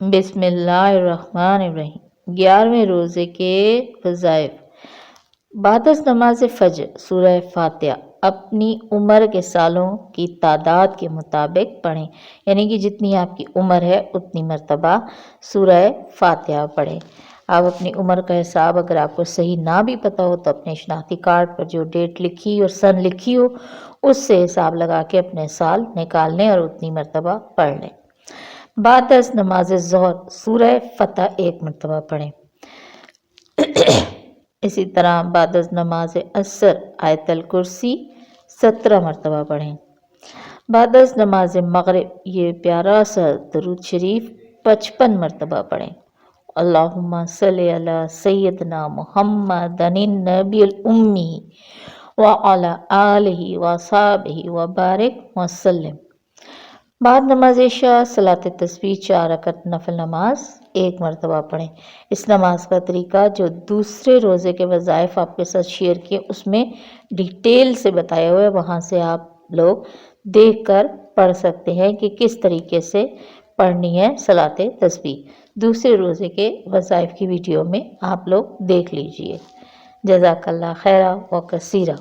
بسم اللہ الرحمن الرحیم 11ویں روزے کے وظائف۔ بعد از نماز فجر سورہ فاتحہ اپنی عمر کے سالوں کی تعداد کے مطابق پڑھیں، یعنی کہ جتنی آپ کی عمر ہے اتنی مرتبہ سورہ فاتحہ پڑھیں۔ آپ اپنی عمر کا حساب اگر آپ کو صحیح نہ بھی پتہ ہو تو اپنے شناختی کارڈ پر جو ڈیٹ لکھی اور سن لکھی ہو اس سے حساب لگا کے اپنے سال نکال لیں اور اتنی مرتبہ پڑھ لیں۔ بعد از نماز ظہر سورہ فتح 1 مرتبہ پڑھیں۔ اسی طرح بعد از نماز عصر آیت الکرسی 17 مرتبہ پڑھیں۔ بعد از نماز مغرب یہ پیارا سا درود شریف 55 مرتبہ پڑھیں۔ اللہم صلی علی سیدنا محمد النبی الامی وعلی آلہ وصحبہ وبارک وسلم۔ بعد نماز عشاء صلاۃ تسبیح 4 رکعت نفل نماز 1 مرتبہ پڑھیں۔ اس نماز کا طریقہ جو دوسرے روزے کے وظائف آپ کے ساتھ شیئر کیے اس میں ڈیٹیل سے بتایا ہوا ہے، وہاں سے آپ لوگ دیکھ کر پڑھ سکتے ہیں کہ کس طریقے سے پڑھنی ہے صلاۃ تسبیح۔ دوسرے روزے کے وظائف کی ویڈیو میں آپ لوگ دیکھ لیجئے۔ جزاک اللہ خیرا و کثیرا۔